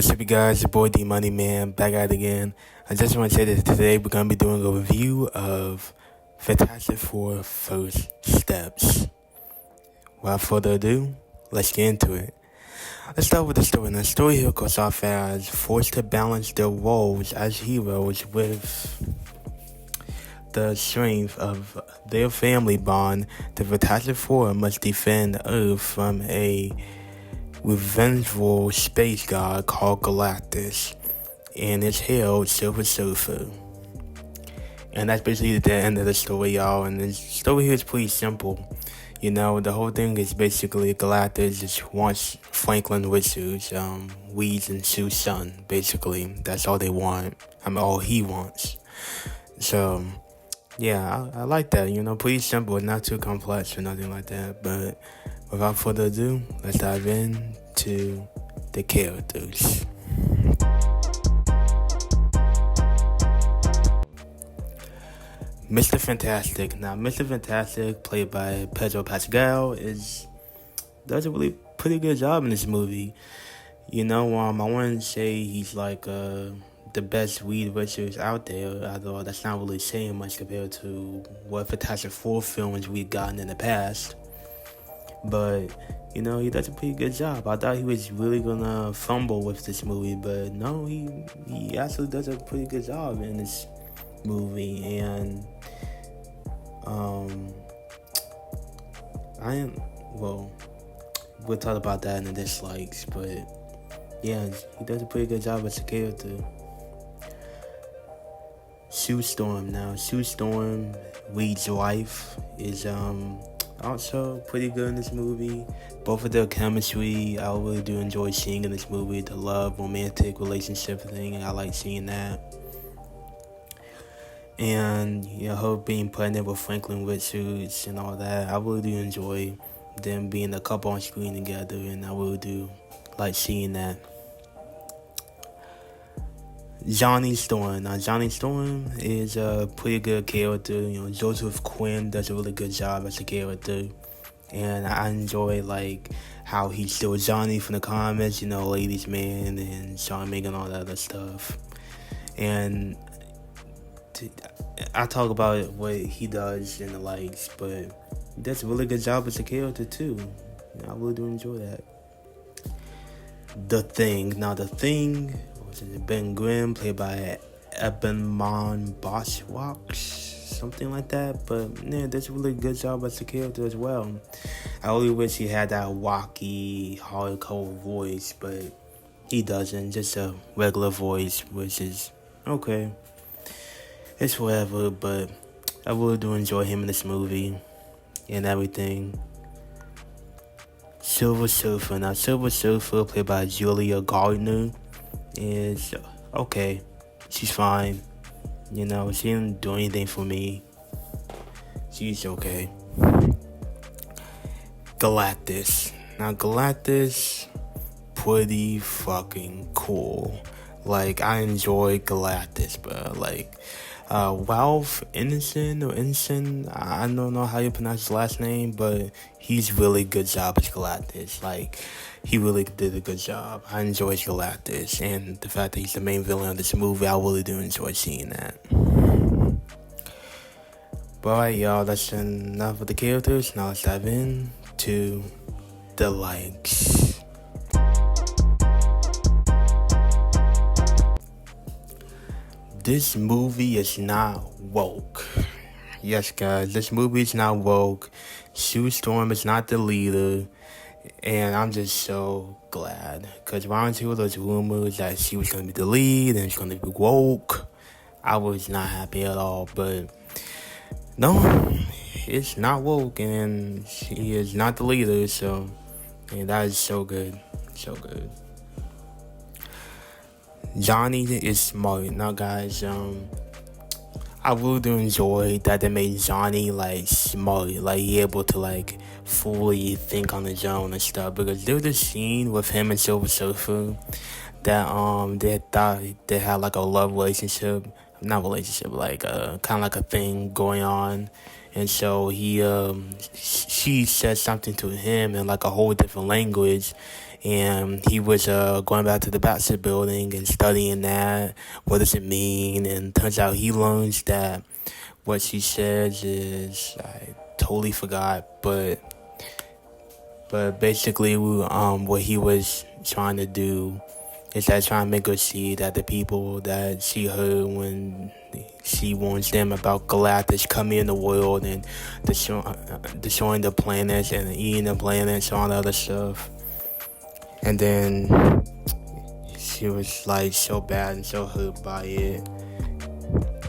What's up, you guys? Your boy D Money Man back at it again. I just want to say that today we're gonna be doing a review of Fantastic Four: First Steps. Without further ado, let's get into it. Let's start with the story. Now, the story here goes off as forced to balance their roles as heroes with the strength of their family bond. The Fantastic Four must defend Earth from a revengeful space god called Galactus and his hailed Silver Surfer. And that's basically the end of the story, y'all. And the story here is pretty simple. You know, the whole thing is basically Galactus just wants Franklin Richards, Reed and Sue's son, basically. That's all they want. All he wants. So, yeah, I like that, pretty simple, not too complex or nothing like that. But without further ado, let's dive into the characters. Mr. Fantastic. Now, Mr. Fantastic, played by Pedro Pascal, does a really pretty good job in this movie. I wouldn't say he's like the best Reed Richards out there, although that's not really saying much compared to what Fantastic Four films we've gotten in the past. But, he does a pretty good job. I thought he was really gonna fumble with this movie, but no, he actually does a pretty good job in this movie. And we'll talk about that in the dislikes, but yeah, he does a pretty good job as a character. Sue Storm. Now, Sue Storm, Reed's wife, is also pretty good in this movie. Both of their chemistry, I really do enjoy seeing in this movie. The love, romantic relationship thing, I like seeing that. And, her being pregnant with Franklin Richards and all that, I really do enjoy them being a couple on screen together, and I really do like seeing that. Johnny Storm. Now, Johnny Storm is a pretty good character. Joseph Quinn does a really good job as a character. And I enjoy, how he's still Johnny from the comics, Ladies Man and Charming and all that other stuff. And I talk about what he does in the likes, but he does a really good job as a character, too. I really do enjoy that. The Thing. Now, The Thing, Ben Grimm, played by Ebenmon Boschwach, something like that. But yeah, does a really good job as a character as well. I really wish he had that wacky, hardcore voice, but he doesn't. Just a regular voice, which is okay. It's whatever, but I really do enjoy him in this movie and everything. Silver Surfer. Now, Silver Surfer, played by Julia Gardner, is okay. She's fine. She didn't do anything for me. She's okay. Galactus. Now, Galactus, pretty fucking cool. I enjoy Galactus, but Ralph Ineson, I don't know how you pronounce his last name, but he's really good job as Galactus. He really did a good job. I enjoy Galactus, and the fact that he's the main villain of this movie, I really do enjoy seeing that. But alright, y'all, that's enough of the characters. Now let's dive into the likes. This movie is not woke. Yes, guys, this movie is not woke. Sue Storm is not the leader. And I'm just so glad. Because when I was hearing those rumors that she was going to be the lead and it's going to be woke, I was not happy at all. But no, it's not woke. And she is not the leader. So, and that is so good. So good. Johnny is smart. Now, guys, I really do enjoy that they made Johnny, smart. He able to, fully think on his own and stuff. Because there was a scene with him and Silver Surfer that, they thought they had, a love relationship. Not relationship, kind of a thing going on. And so she said something to him in, a whole different language. and he was going back to the Baxter building and studying that. What does it mean? And turns out he learns that what she says is, I totally forgot, but basically, what he was trying to do is that trying to make her see that the people that she heard when she warns them about Galactus coming in the world and destroying the planets and eating the planets and all that other stuff. And then she was like so bad and so hurt by it.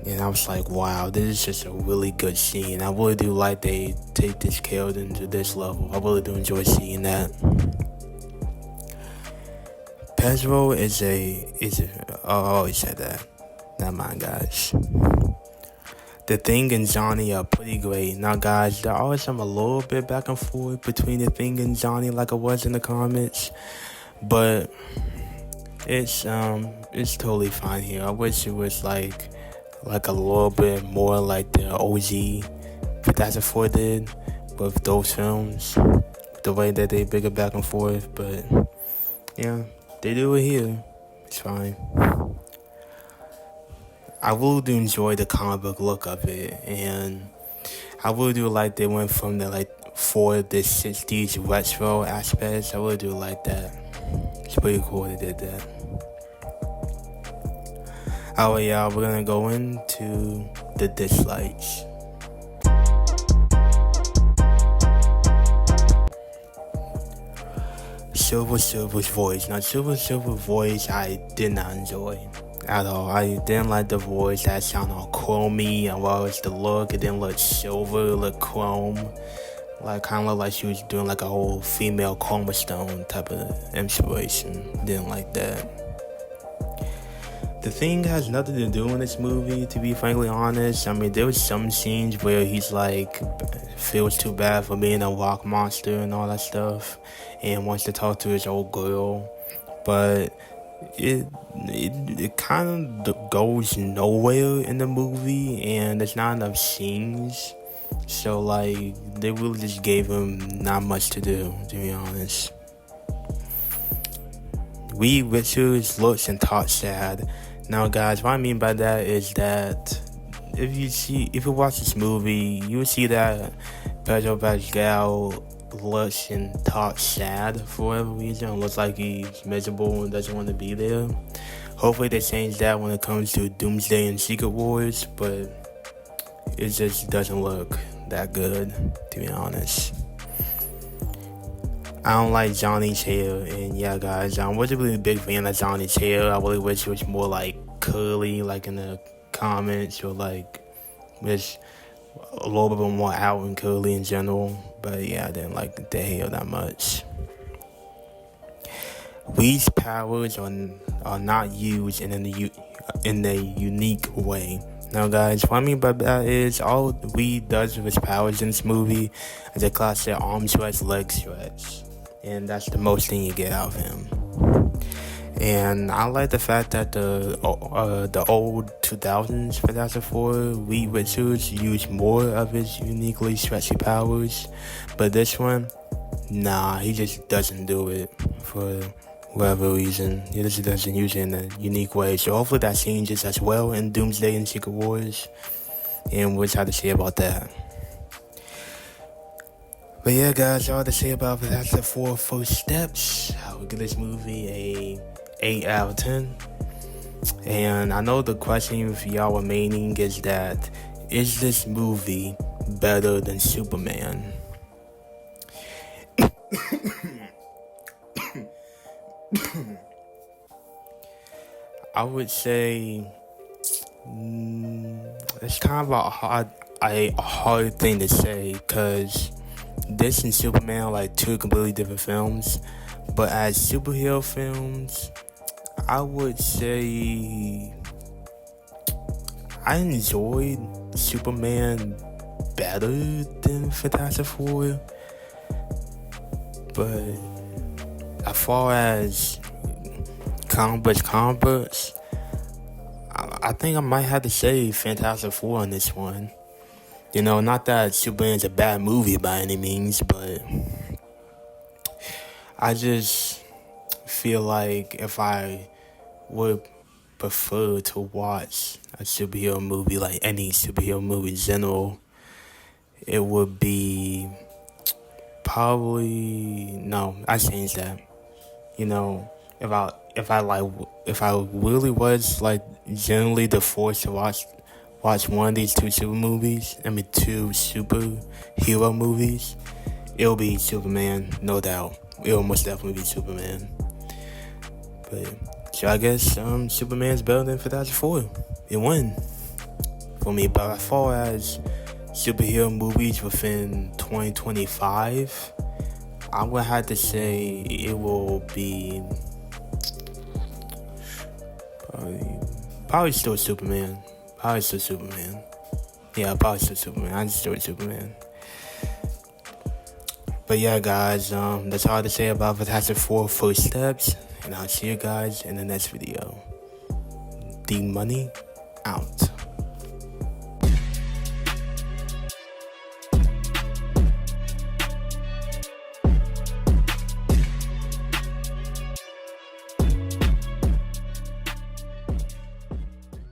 And I was like, wow, this is just a really good scene. I really do like they take this character into this level. I really do enjoy seeing that. Pedro is I always said that. Never mind, guys. The Thing and Johnny are pretty great. Now, guys, there always some a little bit back and forth between The Thing and Johnny, like it was in the comics, but it's totally fine here. I wish it was like a little bit more like the OG Fantastic Four did with those films, the way that they bigger back and forth, but yeah, they do it here. It's fine. I really do enjoy the comic book look of it, and I really do like they went from the for the 60s retro aspects. I really do like that. It's pretty cool they did that. Oh yeah, we're gonna go into the dislikes. Silver's voice. Now, Silver's voice I did not enjoy at all. I didn't like the voice. That sounded all chromey, and well as the look, it didn't look silver, it looked chrome. Like, kind of looked like she was doing like a whole female Chroma Stone type of inspiration. Didn't like that. The Thing has nothing to do in this movie, to be frankly honest. I mean, there was some scenes where he's like, feels too bad for being a rock monster and all that stuff, and wants to talk to his old girl, but it kind of goes nowhere in the movie, and there's not enough scenes, so like, they really just gave him not much to do, to be honest. Reed Richards looks and talks sad. Now, guys, what I mean by that is that if you watch this movie, you will see that Pedro Pascal looks and talks sad for whatever reason. It looks like he's miserable and doesn't want to be there. Hopefully they change that when it comes to Doomsday and Secret Wars, but it just doesn't look that good, to be honest. I don't like Johnny's hair, and yeah, guys, I wasn't really a big fan of Johnny's hair. I really wish it was more like curly, like in the comments, or like just a little bit more out and curly in general. But yeah, I didn't like the hair that much. Reed's powers are not used in a unique way. Now, guys, what I mean by that is all Reed does with his powers in this movie is a classic arm stretch, leg stretch. And that's the most thing you get out of him. And I like the fact that the old 2000s Fantastic Four, Reed Richards used more of his uniquely stretchy powers. But this one, nah, he just doesn't do it for whatever reason. He just doesn't use it in a unique way. So hopefully that changes as well in Doomsday and Secret Wars. And we'll try to see about that. But yeah, guys, all to say about Fantastic Four First Steps. I would give this movie a 8 out of 10. And I know the question for y'all remaining is that, is this movie better than Superman? I would say it's kind of a hard thing to say, because this and Superman are like two completely different films. But as superhero films, I would say I enjoyed Superman better than Fantastic Four. But as far as comic books, I think I might have to say Fantastic Four on this one. You know, not that Superman's a bad movie by any means, but I just feel like if I would prefer to watch a superhero movie, like any superhero movie in general, it would be probably, no, I changed that. You know, if I really was like generally the force to watch one of these two superhero movies, it'll be Superman, no doubt. It'll most definitely be Superman. But so I guess Superman's better than Fantastic Four. It won for me. But as far as superhero movies within 2025, I would have to say it will be probably still Superman. Yeah, probably still Superman. I just still Superman. But yeah, guys, that's all to say about Fantastic Four First Steps, and I'll see you guys in the next video. D Money out.